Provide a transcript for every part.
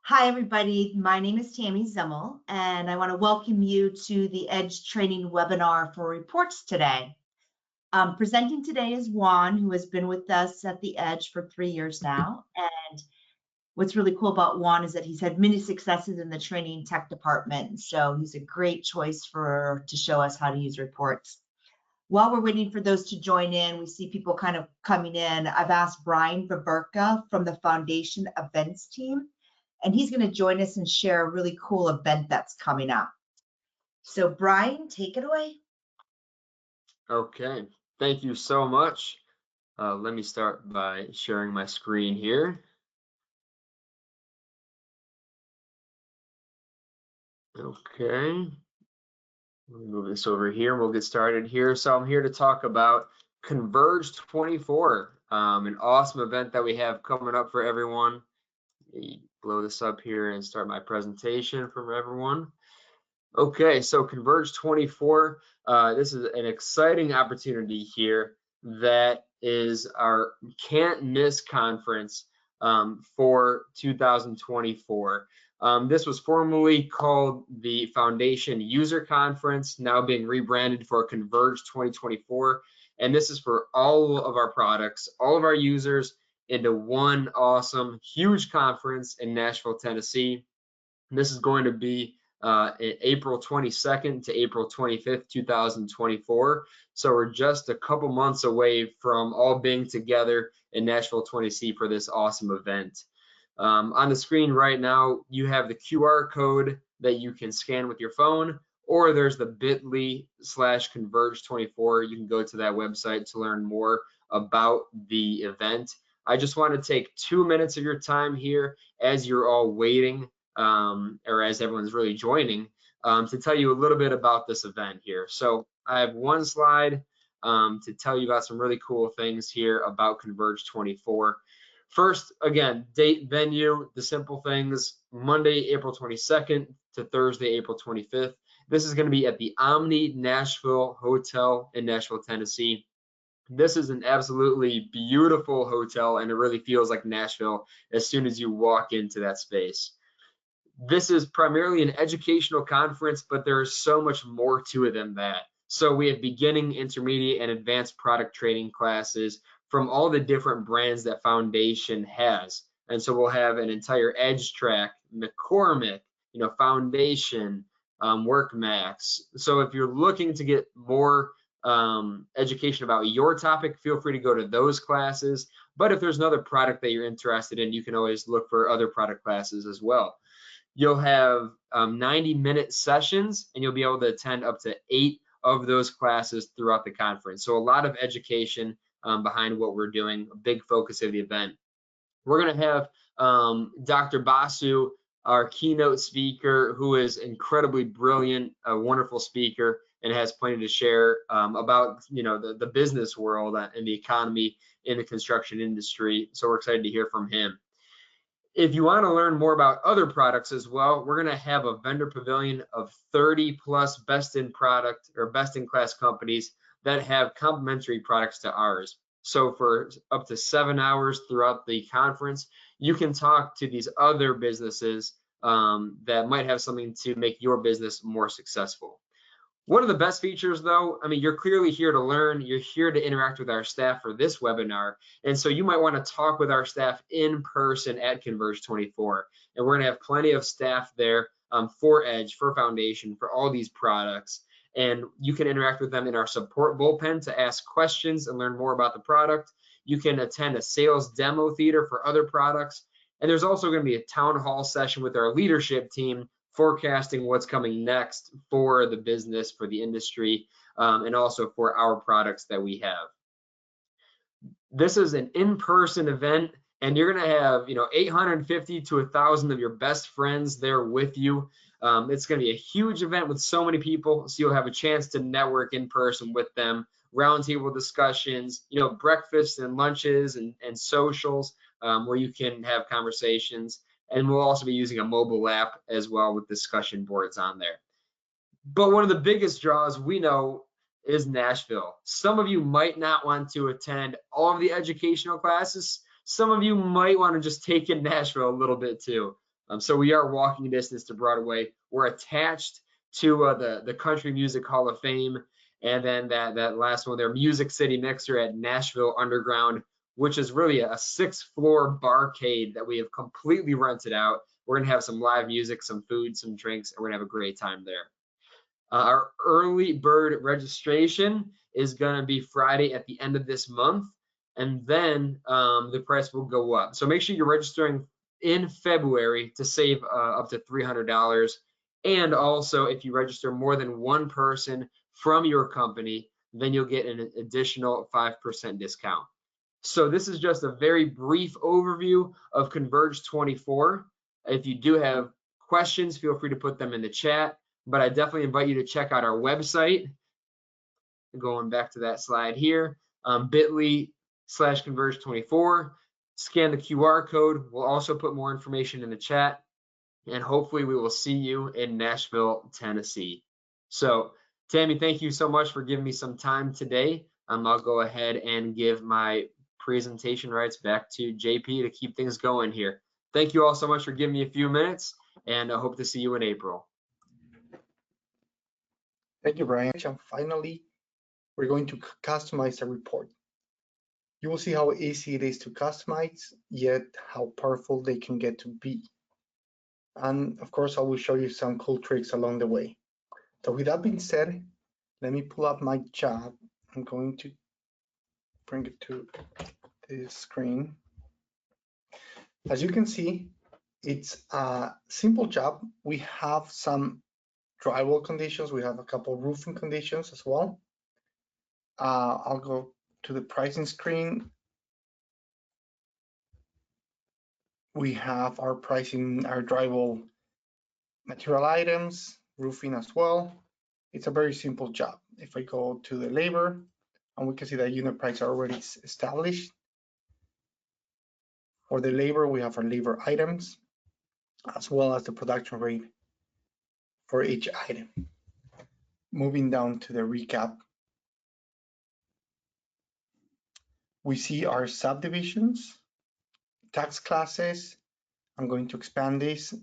Hi, everybody. My name is Tammy Zimmel, and I want to welcome you to the Edge Training webinar for reports today. Presenting today is Juan, who has been with us at the Edge for 3 years now. And what's really cool about Juan is that he's had many successes in the training tech department. So he's a great choice to show us how to use reports. While we're waiting for those to join in, we see people kind of coming in. I've asked Brian Baburka from the Foundation Events team, and he's going to join us and share a really cool event that's coming up. So Brian, take it away. Okay, thank you so much. Let me start by sharing my screen here. Okay, let me move this over here and we'll get started here. So I'm here to talk about Converge 24, an awesome event that we have coming up for everyone. Let me blow this up here and start my presentation for everyone. Okay, so Converge 24, this is an exciting opportunity here that is our can't miss conference for 2024. This was formerly called the Foundation User Conference, now being rebranded for Converge 2024. And this is for all of our products, all of our users into one awesome, huge conference in Nashville, Tennessee. This is going to be April 22nd to April 25th, 2024. So we're just a couple months away from all being together in Nashville, Tennessee for this awesome event. On the screen right now, you have the QR code that you can scan with your phone, or there's the bit.ly/converge24. You can go to that website to learn more about the event. I just want to take 2 minutes of your time here as you're all waiting or as everyone's really joining, to tell you a little bit about this event here. So I have one slide to tell you about some really cool things here about Converge 24. First, again, date, venue, the simple things, Monday, April 22nd to Thursday, April 25th. This is going to be at the Omni Nashville Hotel in Nashville, Tennessee. This is an absolutely beautiful hotel, and it really feels like Nashville as soon as you walk into that space. This is primarily an educational conference, but there is so much more to it than that. So we have beginning, intermediate, and advanced product training classes from all the different brands that Foundation has. And so we'll have an entire Edge track, McCormick, Foundation, WorkMax. So if you're looking to get more education about your topic, feel free to go to those classes. But if there's another product that you're interested in, you can always look for other product classes as well. You'll have 90-minute sessions, and you'll be able to attend up to 8 of those classes throughout the conference. So a lot of education behind what we're doing, a big focus of the event. We're going to have Dr. Basu, our keynote speaker, who is incredibly brilliant, a wonderful speaker, and has plenty to share about the business world and the economy in the construction industry. So we're excited to hear from him. If you want to learn more about other products as well, we're going to have a vendor pavilion of 30 plus best in product or best in class companies that have complementary products to ours. So for up to 7 hours throughout the conference, you can talk to these other businesses that might have something to make your business more successful. One of the best features, though, I mean, you're clearly here to learn. You're here to interact with our staff for this webinar. And so you might want to talk with our staff in person at Converge 24. And we're going to have plenty of staff there for Edge, for Foundation, for all these products. And you can interact with them in our support bullpen to ask questions and learn more about the product. You can attend a sales demo theater for other products. And there's also going to be a town hall session with our leadership team forecasting what's coming next for the business, for the industry, and also for our products that we have. This is an in-person event, and you're going to have 850 to 1,000 of your best friends there with you. It's going to be a huge event with so many people, so you'll have a chance to network in person with them, roundtable discussions, breakfasts and lunches and socials where you can have conversations. And we'll also be using a mobile app as well with discussion boards on there. But one of the biggest draws we know is Nashville. Some of you might not want to attend all of the educational classes. Some of you might want to just take in Nashville a little bit too. So we are walking distance to Broadway. We're attached to the Country Music Hall of Fame, and then that last one there, Music City Mixer at Nashville Underground, which is really a 6th-floor barcade that we have completely rented out. We're gonna have some live music, some food, some drinks, and we're gonna have a great time there. Our early bird registration is gonna be Friday at the end of this month, and then the price will go up. So make sure you're registering in February to save up to $300. And also, if you register more than one person from your company, then you'll get an additional 5% discount. So this is just a very brief overview of Converge 24. If you do have questions, feel free to put them in the chat, but I definitely invite you to check out our website. Going back to that slide here, bit.ly/Converge24. Scan the QR code. We'll also put more information in the chat, and hopefully we will see you in Nashville, Tennessee. So Tammy, thank you so much for giving me some time today. I'll go ahead and give my presentation rights back to JP to keep things going here. Thank you all so much for giving me a few minutes, and I hope to see you in April. Thank you, Brian. And finally, we're going to customize a report. You will see how easy it is to customize, yet how powerful they can get to be. And of course, I will show you some cool tricks along the way. So with that being said, let me pull up my job. I'm going to bring it to this screen. As you can see, it's a simple job. We have some drywall conditions. We have a couple roofing conditions as well. I'll go to the pricing screen. We have our pricing, our drywall material items, roofing as well. It's a very simple job. If I go to the labor, and we can see that unit price are already established. For the labor, we have our labor items, as well as the production rate for each item. Moving down to the recap, we see our subdivisions, tax classes. I'm going to expand this,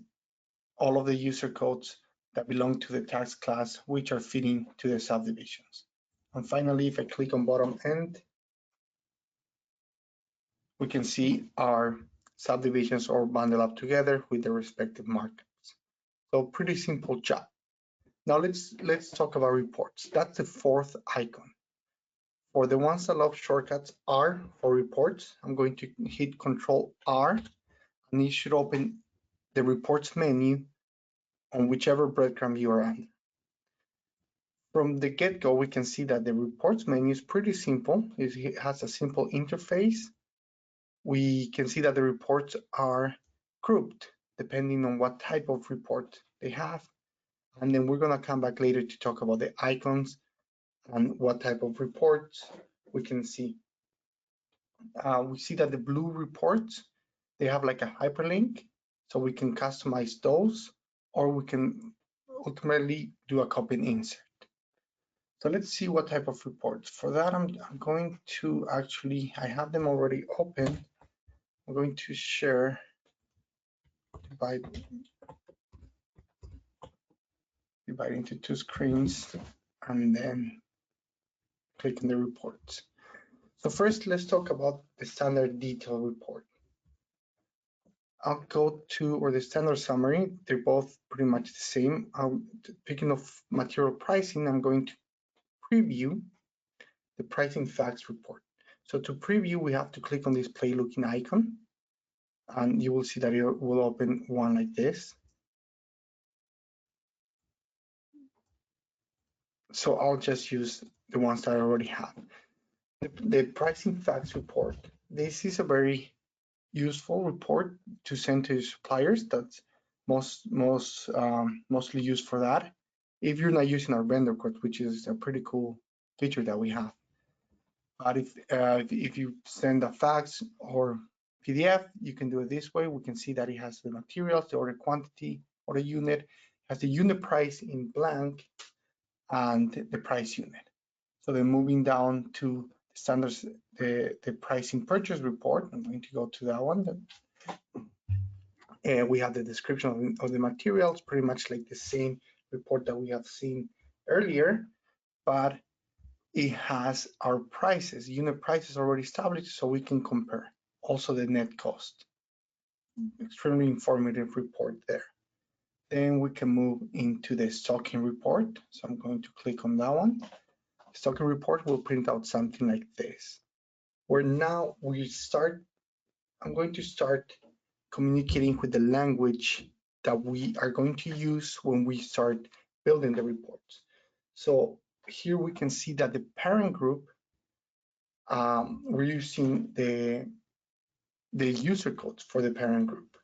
all of the user codes that belong to the tax class, which are fitting to the subdivisions. And finally, if I click on bottom end, we can see our subdivisions all bundled up together with the respective markups. So pretty simple job. Now let's talk about reports. That's the 4th icon. For the ones that love shortcuts R for reports, I'm going to hit Control R, and it should open the reports menu on whichever breadcrumb you are on. From the get-go, we can see that the reports menu is pretty simple. It has a simple interface. We can see that the reports are grouped depending on what type of report they have. And then we're going to come back later to talk about the icons and what type of reports we can see. We see that the blue reports, they have like a hyperlink, so we can customize those, or we can ultimately do a copy and insert. So let's see what type of reports. For that, I'm going to actually, I have them already open. I'm going to share, divide into 2 screens, and then click on the reports. So first, let's talk about the standard detail report. I'll go to, or the standard summary, they're both pretty much the same. Picking of material pricing, I'm going to preview the pricing facts report. So to preview, we have to click on this play looking icon, and you will see that it will open one like this. So I'll just use the ones that I already have. The pricing facts report. This is a very useful report to send to suppliers. That's mostly used for that. If you're not using our vendor code, which is a pretty cool feature that we have. But if you send a fax or PDF, you can do it this way. We can see that it has the materials, the order quantity, or the unit, has the unit price in blank, and the price unit. So then moving down to standards, the pricing purchase report, I'm going to go to that one. We have the description of the materials, pretty much like the same report that we have seen earlier, but it has our prices, unit prices already established, so we can compare. Also the net cost. Extremely informative report there. Then we can move into the stocking report. So I'm going to click on that one. Stocking report will print out something like this, where now I'm going to start communicating with the language that we are going to use when we start building the reports. So here we can see that the parent group, we're using the user codes for the parent group.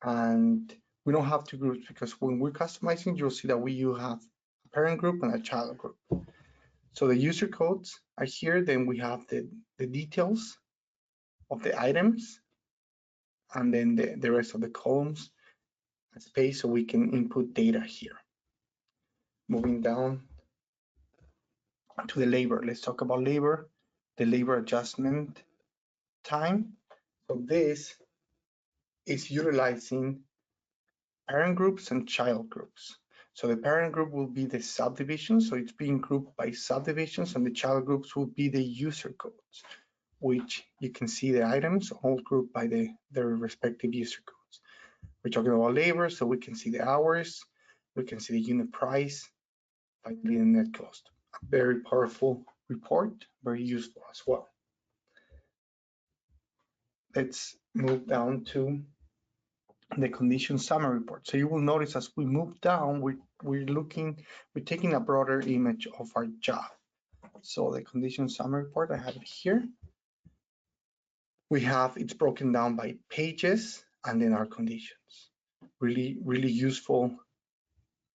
And we don't have two groups because when we're customizing, you'll see that we have a parent group and a child group. So the user codes are here. Then we have the details of the items, and then the rest of the columns and space so we can input data here. Moving down to the labor, let's talk about labor, the labor adjustment time. So this is utilizing parent groups and child groups. So the parent group will be the subdivision, so it's being grouped by subdivisions, and the child groups will be the user codes, which you can see the items all grouped by their respective user codes. We're talking about labor, so we can see the hours, we can see the unit price, finally the net cost. A very powerful report, very useful as well. Let's move down to the condition summary report. So you will notice as we move down, we're taking a broader image of our job. So the condition summary report, I have it here. It's broken down by pages and then our conditions. Really, really useful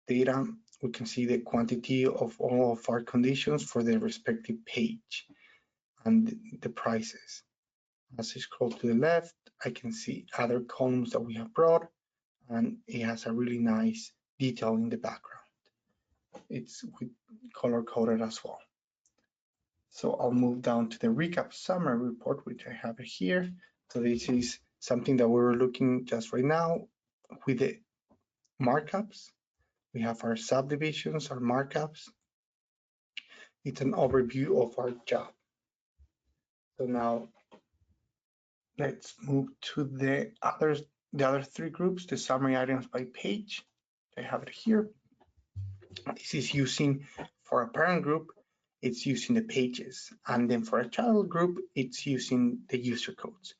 data. We can see the quantity of all of our conditions for the respective page and the prices. As I scroll to the left, I can see other columns that we have brought, and it has a really nice detail in the background. It's color coded as well. So I'll move down to the recap summary report, which I have here. So this is something that we're looking just right now with the markups. We have our subdivisions, our markups. It's an overview of our job. So now let's move to the other three groups, the summary items by page. I have it here. This is using, for a parent group, it's using the pages. And then for a child group, it's using the user codes.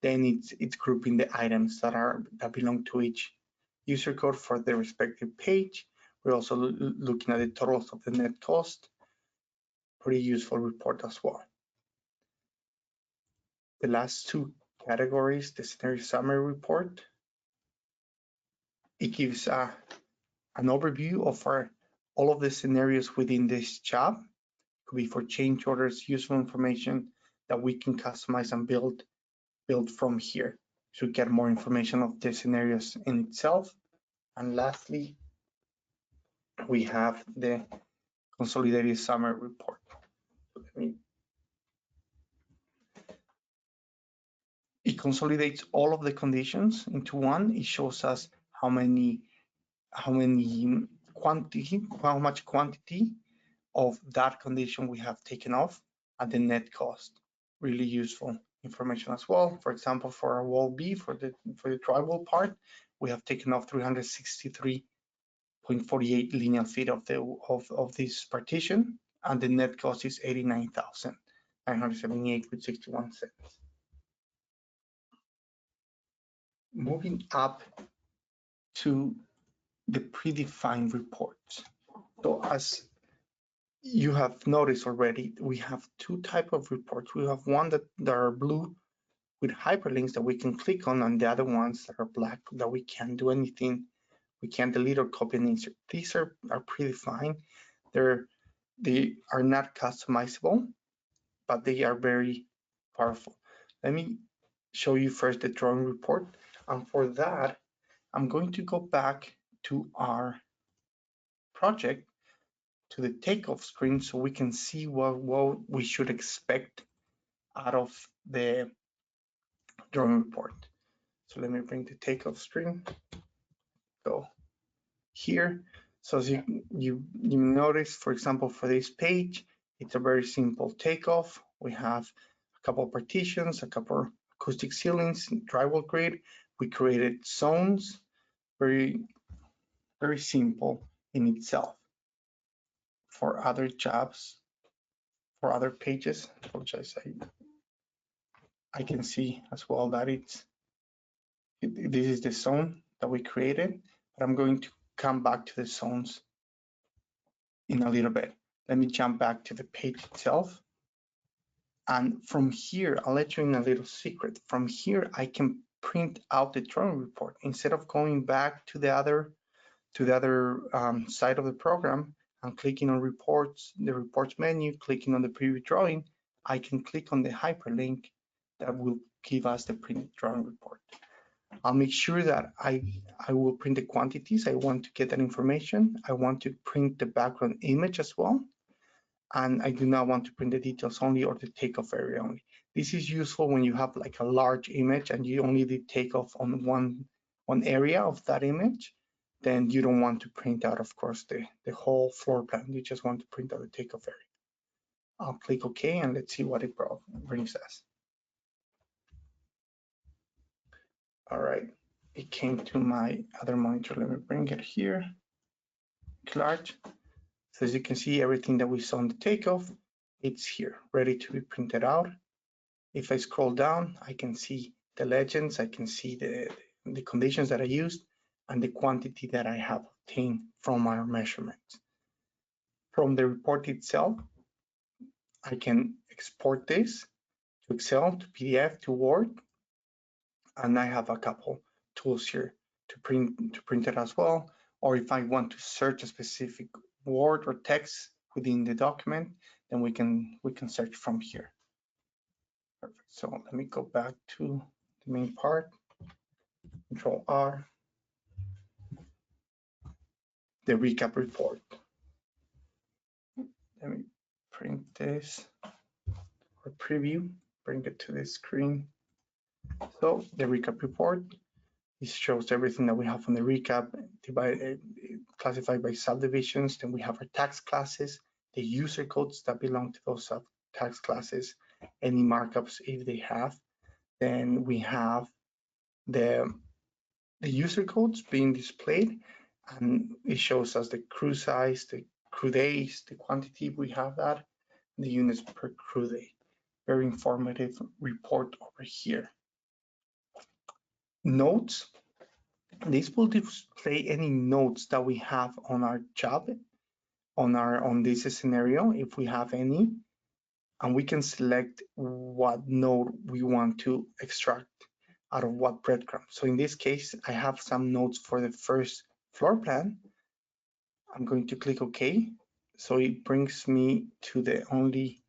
Then it's grouping the items that belong to each user code for the respective page. We're also looking at the totals of the net cost. Pretty useful report as well. The last two categories, the scenario summary report, it gives an overview of all of the scenarios within this job. It could be for change orders, useful information that we can customize and build from here to get more information of the scenarios in itself. And lastly, we have the consolidated summary report. It consolidates all of the conditions into one. It shows us how much quantity of that condition we have taken off at the net cost. Really useful information as well. For example, for our wall B, for the drywall part, we have taken off 363.48 linear feet of this partition, and the net cost is 89,978.61 cents. Moving up to the predefined reports. So as you have noticed already, we have two types of reports. We have one that are blue with hyperlinks that we can click on, and the other ones that are black that we can't do anything. We can't delete or copy and insert. These are predefined. They are not customizable, but they are very powerful. Let me show you first the drawing report. And for that, I'm going to go back to our project, to the takeoff screen, so we can see what we should expect out of the drawing report. So let me bring the takeoff screen, go here. So as you notice, for example, for this page, it's a very simple takeoff. We have a couple of partitions, a couple of acoustic ceilings, drywall grid. We created zones, very, very simple in itself. For other jobs, for other pages, apologize, I can see as well that this is the zone that we created, but I'm going to come back to the zones in a little bit. Let me jump back to the page itself. And from here, I'll let you in a little secret. From here, I can print out the drawing report. Instead of going back to the other side of the program and clicking on reports, the reports menu, clicking on the preview drawing, I can click on the hyperlink that will give us the printed drawing report. I'll make sure that I will print the quantities. I want to get that information. I want to print the background image as well. And I do not want to print the details only or the takeoff area only. This is useful when you have like a large image and you only did takeoff on one area of that image. Then you don't want to print out, of course, the whole floor plan. You just want to print out the takeoff area. I'll click OK and let's see what it brings us. All right, it came to my other monitor. Let me bring it here. Large. So as you can see, everything that we saw on the takeoff, it's here, ready to be printed out. If I scroll down, I can see the legends, I can see the conditions that I used, and the quantity that I have obtained from our measurements. From the report itself, I can export this to Excel, to PDF, to Word, and I have a couple tools here to print it as well. Or if I want to search a specific word or text within the document, then we can search from here. Perfect. So let me go back to the main part. Control R. The recap report. Let me print this or preview, bring it to the screen. So the recap report, it shows everything that we have on the recap, divided, classified by subdivisions. Then we have our tax classes, the user codes that belong to those tax classes, any markups if they have. Then we have the user codes being displayed, and it shows us the crew size, the crew days, the quantity, we have that, the units per crew day. Very informative report over here. Notes. This will display any notes that we have on our job, on this scenario, if we have any, and we can select what note we want to extract out of what breadcrumb. So in this case, I have some notes for the first floor plan. I'm going to click OK. So it brings me to the only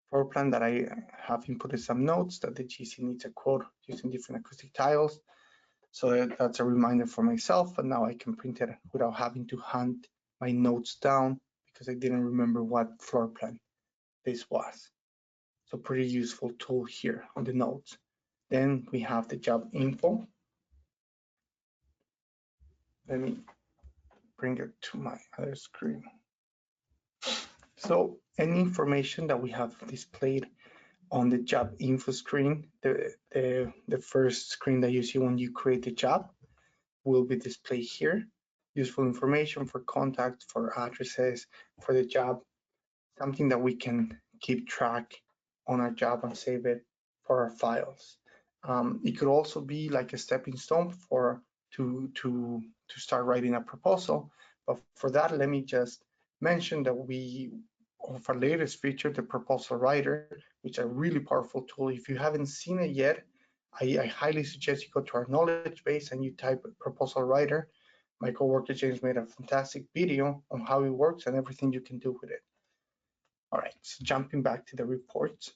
floor plan that I have inputted some notes that the GC needs a quote using different acoustic tiles. So that's a reminder for myself, and now I can print it without having to hunt my notes down because I didn't remember what floor plan this was. So pretty useful tool here on the notes. Then we have the job info. Let me bring it to my other screen. So any information that we have displayed on the job info screen, the first screen that you see when you create the job, will be displayed here. Useful information for contact, for addresses, for the job, something that we can keep track on our job and save it for our files. It could also be like a stepping stone to start writing a proposal. But for that, let me just mention that we, of our latest feature, the proposal writer, which is a really powerful tool. If you haven't seen it yet, I highly suggest you go to our knowledge base and you type proposal writer. My coworker James made a fantastic video on how it works and everything you can do with it. All right, so jumping back to the reports.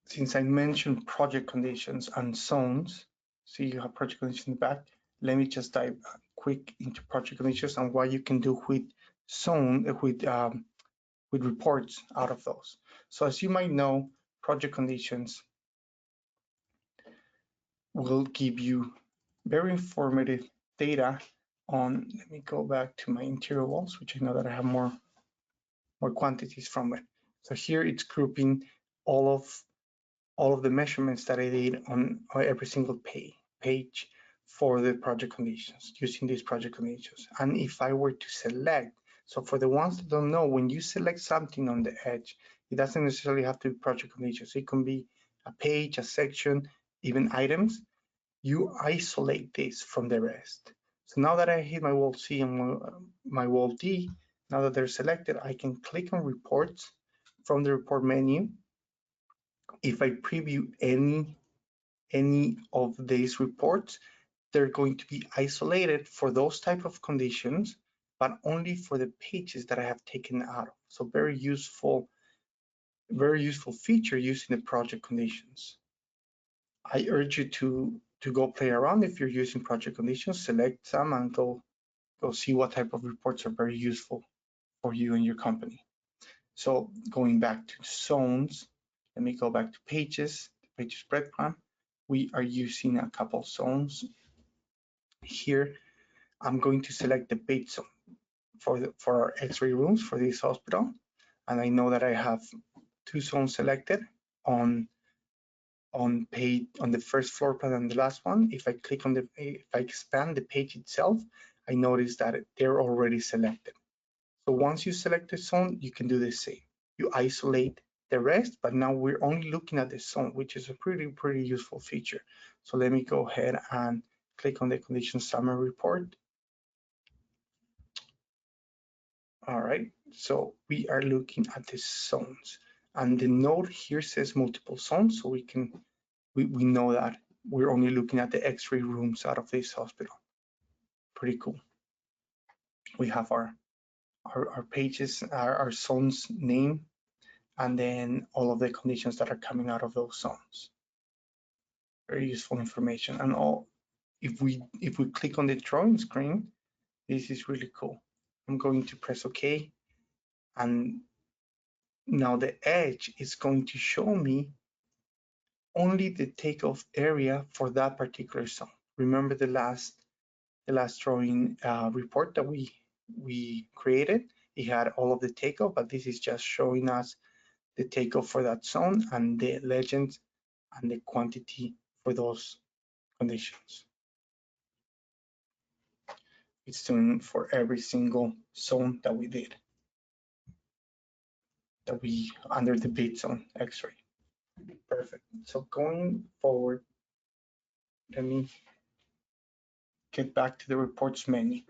Since I mentioned project conditions and zones, so you have project conditions in the back, let me just dive quick into project conditions and what you can do with with reports out of those. So as you might know, project conditions will give you very informative data on, let me go back to my interior walls, which I know that I have more quantities from it. So here it's grouping all of the measurements that I did on every single page for the project conditions, using these project conditions. And if I were to select, so for the ones that don't know, when you select something on the edge, it doesn't necessarily have to be project conditions. It can be a page, a section, even items. You isolate this from the rest. So now that I hit my wall C and my wall D, now that they're selected, I can click on reports from the report menu. If I preview any of these reports, they're going to be isolated for those type of conditions, but only for the pages that I have taken out of. So very useful feature using the project conditions. I urge you to go play around. If you're using project conditions, select some and go see what type of reports are very useful for you and your company. So going back to zones, let me go back to pages breadcrumb. We are using a couple zones. Here, I'm going to select the page zone for our X-ray rooms for this hospital. And I know that I have 2 zones selected on the first floor plan and the last one. If I click on if I expand the page itself, I notice that they're already selected. So once you select a zone, you can do the same. You isolate the rest, but now we're only looking at the zone, which is a pretty useful feature. So let me go ahead and click on the condition summary report. All right, so we are looking at the zones, and the note here says multiple zones, so we know that we're only looking at the X-ray rooms out of this hospital. Pretty cool. We have our pages, our zones name, and then all of the conditions that are coming out of those zones. Very useful information. And if we click on the drawing screen, this is really cool. I'm going to press OK, and now the edge is going to show me only the takeoff area for that particular zone. Remember the last drawing report that we created? It had all of the takeoff, but this is just showing us the takeoff for that zone and the legend and the quantity for those conditions. It's doing for every single zone that we did, that we under the bid zone X-ray. Perfect. So going forward, let me get back to the reports menu.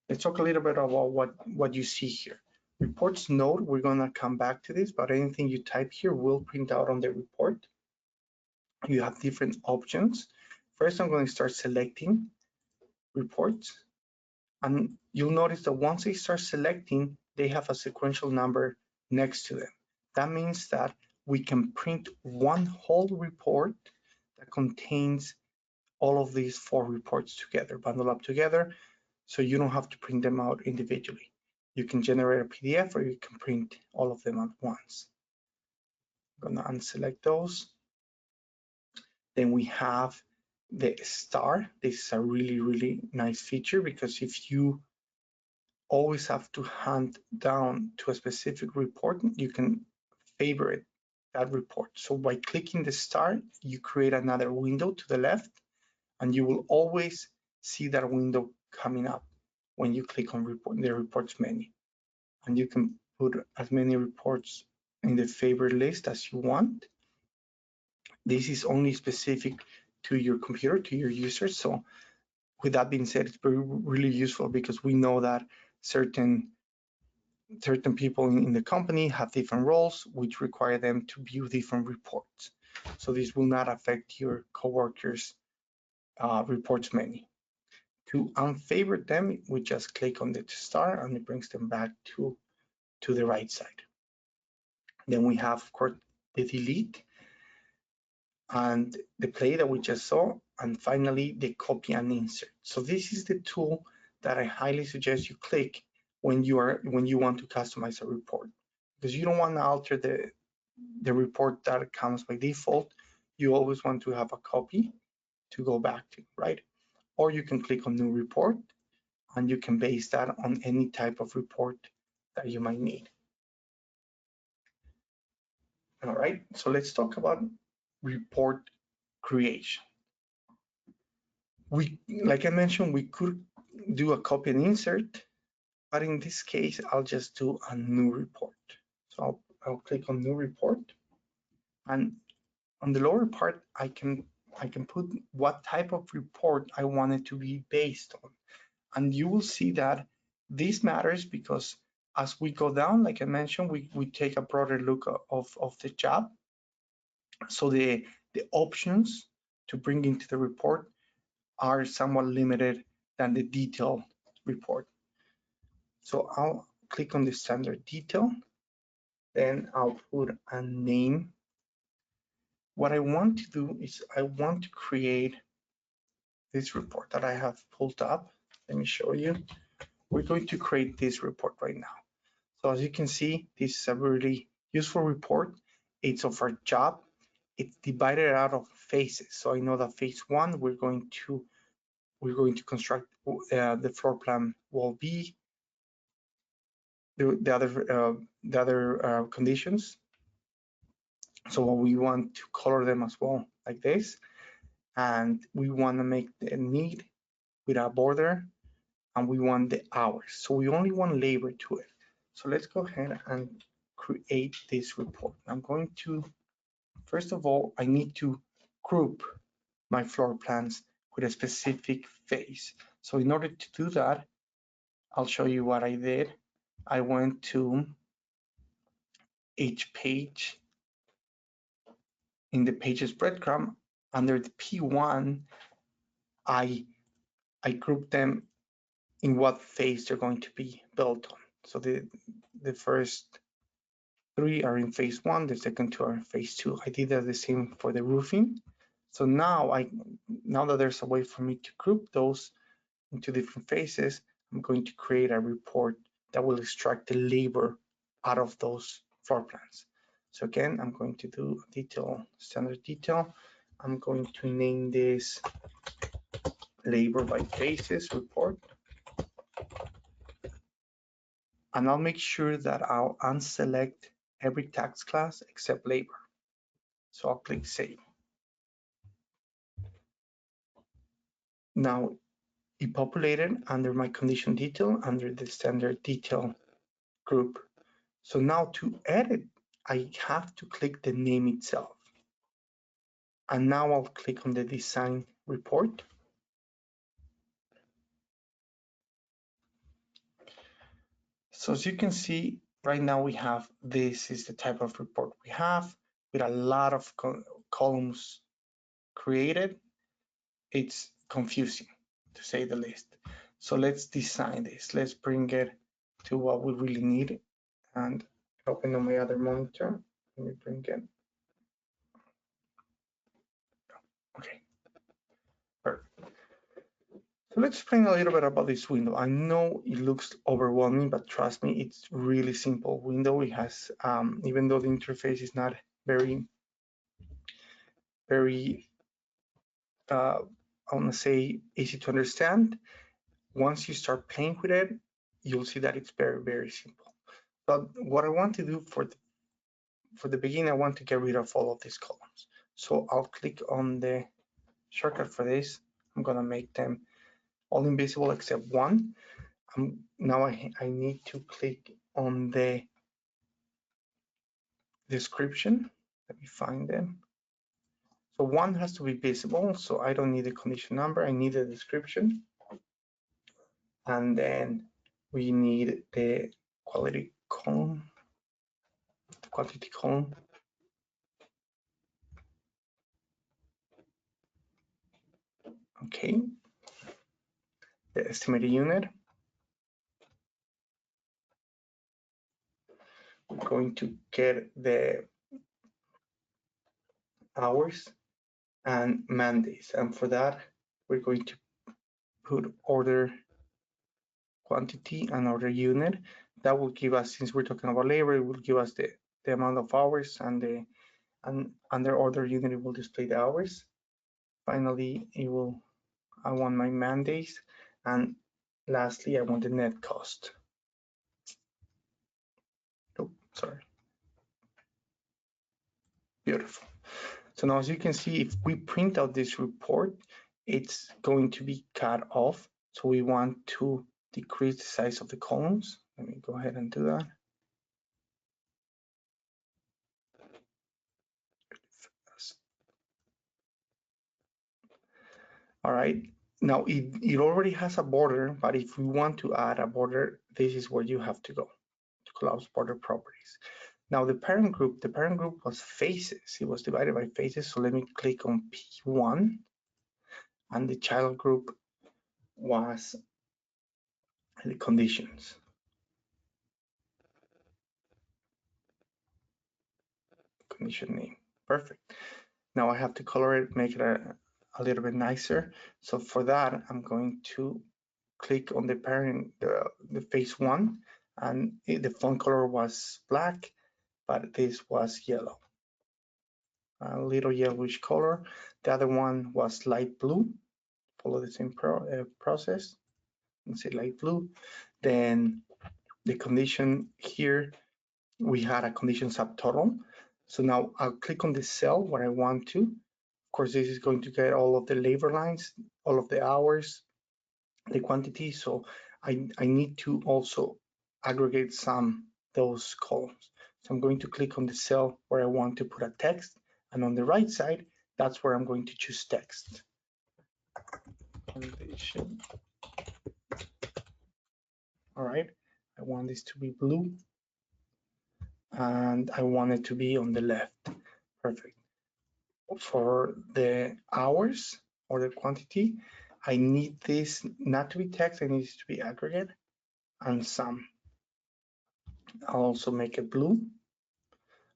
Let's talk a little bit about what you see here. Reports node, we're gonna come back to this, but anything you type here will print out on the report. You have different options. First, I'm going to start selecting reports, and you'll notice that once they start selecting, they have a sequential number next to them. That means that we can print one whole report that contains all of these 4 reports together, bundle up together, so you don't have to print them out individually. You can generate a PDF or you can print all of them at once. I'm gonna unselect those. Then we have the star. This is a really nice feature, because if you always have to hunt down to a specific report, you can favorite that report. So by clicking the star, you create another window to the left, and you will always see that window coming up when you click on the reports menu. And you can put as many reports in the favorite list as you want. This is only specific to your computer, to your users. So with that being said, it's really useful, because we know that certain people in the company have different roles, which require them to view different reports. So this will not affect your coworkers' reports menu. To unfavorite them, we just click on the star and it brings them back to the right side. Then we have, of course, the delete and the play that we just saw, and finally the copy and insert. So this is the tool that I highly suggest you click when you want to customize a report, because you don't want to alter the report that comes by default. You always want to have a copy to go back to, right? Or you can click on new report and you can base that on any type of report that you might need. All right, so let's talk about report creation. Like I mentioned, we could do a copy and insert, but in this case, I'll just do a new report. So I'll click on new report, and on the lower part, I can put what type of report I want it to be based on. And you will see that this matters because as we go down, like I mentioned, we take a broader look of the job. So the options to bring into the report are somewhat limited than the detailed report. So I'll click on the standard detail, then I'll put a name. What I want to do is I want to create this report that I have pulled up. Let me show you. We're going to create this report right now. So as you can see, this is a really useful report. It's of our job. It's divided out of phases. So I know that phase one, we're going to construct the floor plan wall B, the other conditions. So we want to color them as well, like this. And we want to make the need with a border, and we want the hours. So we only want labor to it. So let's go ahead and create this report. I'm going to, first of all, I need to group my floor plans with a specific phase. So in order to do that, I'll show you what I did. I went to each page in the pages breadcrumb. Under the P1, I grouped them in what phase they're going to be built on. So the first three are in phase one, the second two are in phase two. I did that the same for the roofing. So now that there's a way for me to group those into different phases, I'm going to create a report that will extract the labor out of those floor plans. So again, I'm going to do detail, standard detail. I'm going to name this labor by phases report. And I'll make sure that I'll unselect every tax class except labor. So I'll click save. Now it populated under my condition detail under the standard detail group. So now to edit, I have to click the name itself. And now I'll click on the design report. So as you can see, right now we have, this is the type of report we have with a lot of columns created. It's confusing, to say the least. So let's design this. Let's bring it to what we really need, and open on my other monitor. Let me bring it. Okay. Perfect. So let's explain a little bit about this window. I know it looks overwhelming, but trust me, it's really simple window. It has, even though the interface is not very, I want to say easy to understand, once you start playing with it, you'll see that it's very, very simple. But what I want to do for the beginning, I want to get rid of all of these columns. So I'll click on the shortcut for this. I'm gonna make them all invisible except one. Now I need to click on the description. Let me find them. So one has to be visible, so I don't need the condition number, I need the description. And then we need the quality column, the quantity column. Okay, the estimated unit. We're going to get the hours and man days, and for that we're going to put order quantity and order unit. That will give us, since we're talking about labor, it will give us the amount of hours, and under order unit it will display the hours. Finally, I want my mandates, and lastly, I want the net cost. Oh, sorry. Beautiful. So now, as you can see, if we print out this report, it's going to be cut off. So we want to decrease the size of the columns. Let me go ahead and do that. All right. Now it already has a border, but if we want to add a border, this is where you have to go to close border properties. Now the parent group was faces. It was divided by faces. So let me click on P1, and the child group was the conditions. Condition name. Perfect. Now I have to color it, make it a little bit nicer. So for that, I'm going to click on the parent, the face one, and the font color was black, but this was yellow, a little yellowish color. The other one was light blue, follow the same process, and say light blue. Then the condition here, we had a condition subtotal. So now I'll click on the cell where I want to. Of course, this is going to get all of the labor lines, all of the hours, the quantity. So I need to also aggregate some those columns. So I'm going to click on the cell where I want to put a text, and on the right side, that's where I'm going to choose text. Foundation. All right, I want this to be blue, and I want it to be on the left. Perfect. For the hours or the quantity, I need this not to be text, I need it to be aggregate and sum. I'll also make it blue.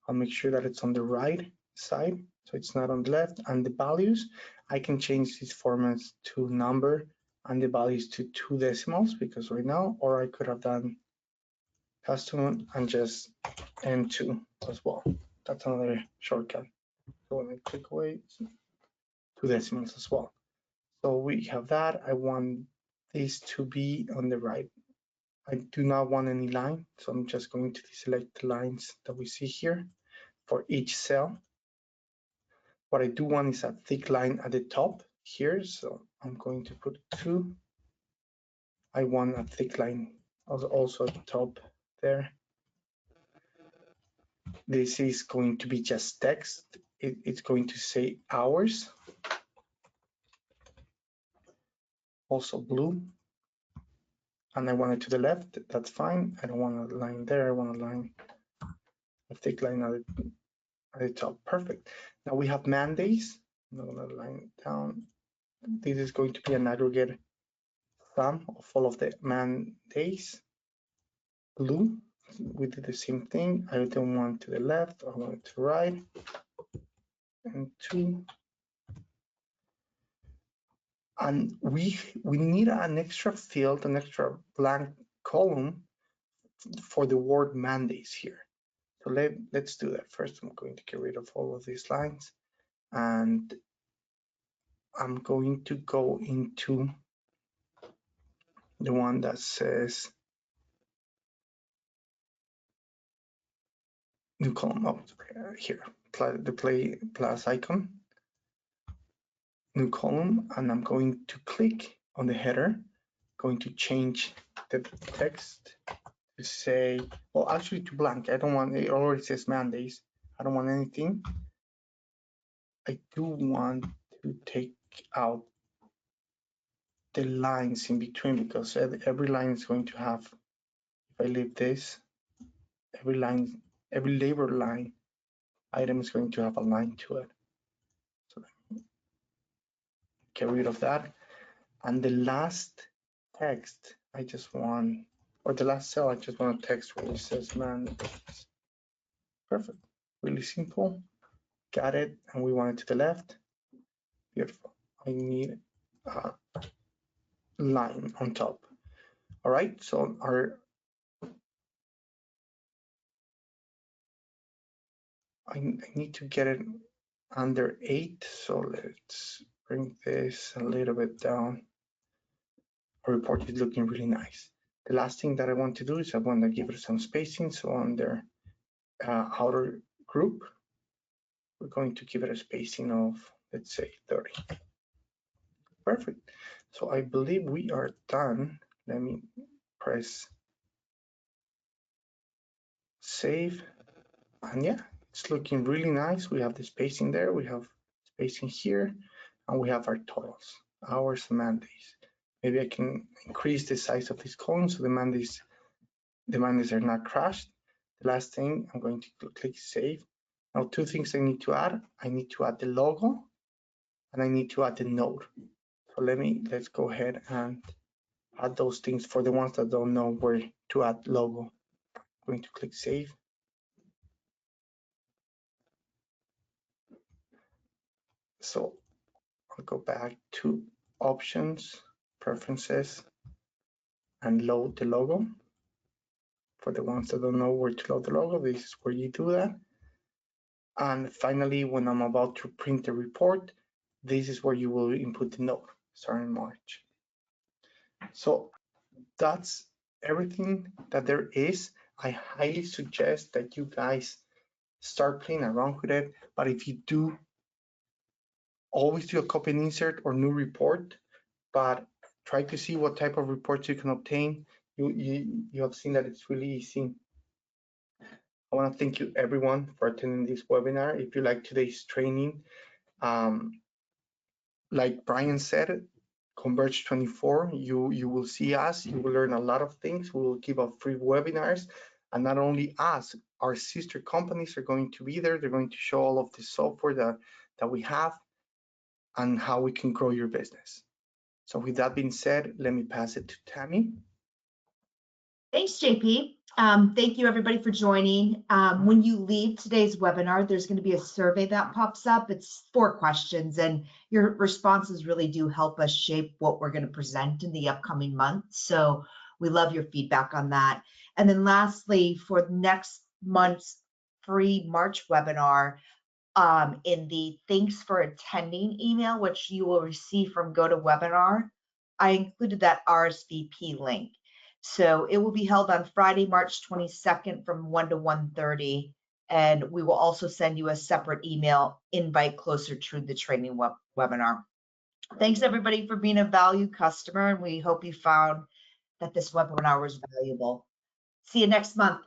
I'll make sure that it's on the right side, so it's not on the left. And the values, I can change these formats to number and the values to 2 decimals, because right now, or I could have done custom and just N2 as well. That's another shortcut. So when I click away, 2 decimals as well. So we have that. I want this to be on the right. I do not want any line, so I'm just going to deselect the lines that we see here for each cell. What I do want is a thick line at the top here, so I'm going to put 2. I want a thick line also at the top there. This is going to be just text. It's going to say hours. Also blue. And I want it to the left. That's fine. I don't want a line there. I want a thick line at the top. Perfect. Now we have man days. I'm going to line down. This is going to be an aggregate sum of all of the man days. Blue. We did the same thing. I don't want to the left. I want it to the right. And 2. And we need an extra field, an extra blank column for the word mandates here. So let's do that. First, I'm going to get rid of all of these lines, and I'm going to go into the one that says new column. Oh, here, the play plus icon, new column, and I'm going to click on the header, going to change the text to say, well, actually to blank. I don't want, it already says mandates. I don't want anything. I do want to take out the lines in between, because every line is going to have, if I leave this, every labor line item is going to have a line to it. So get rid of that. And the last text, I just want, or the last cell, I just want a text where it says man. Perfect. Really simple. Got it. And we want it to the left. Beautiful. I need a line on top. All right. So I need to get it under 8. So let's bring this a little bit down. Our report is looking really nice. The last thing that I want to do is I want to give it some spacing. So on their outer group, we're going to give it a spacing of, let's say, 30. Perfect. So I believe we are done. Let me press save. And yeah, it's looking really nice. We have the spacing there, we have spacing here, and we have our totals, hours and man days. Maybe I can increase the size of this column so the man days are not crashed. The last thing, I'm going to click save. Now, two things I need to add. I need to add the logo and I need to add the node. So let's go ahead and add those things for the ones that don't know where to add logo. I'm going to click save. So I'll go back to options, preferences, and load the logo. For the ones that don't know where to load the logo, this is where you do that. And finally, when I'm about to print the report, this is where you will input the node starting March. So that's everything that there is. I highly suggest that you guys start playing around with it. But if you do, always do a copy and insert or new report, but try to see what type of reports you can obtain. You have seen that it's really easy. I want to thank you everyone for attending this webinar. If you like today's training, like Brian said, Converge 24, you will see us, you will learn a lot of things. We will give out free webinars, and not only us, our sister companies are going to be there. They're going to show all of the software that we have and how we can grow your business. So with that being said, let me pass it to Tammy. Thanks, JP. Thank you everybody for joining. When you leave today's webinar, there's going to be a survey that pops up. It's 4 questions, and your responses really do help us shape what we're going to present in the upcoming month. So we love your feedback on that. And then lastly, for next month's free March webinar, in the thanks for attending email, which you will receive from GoToWebinar, I included that RSVP link. So it will be held on Friday, March 22nd from 1 to 1:30. And we will also send you a separate email invite closer to the training webinar. Thanks everybody for being a valued customer. And we hope you found that this webinar was valuable. See you next month.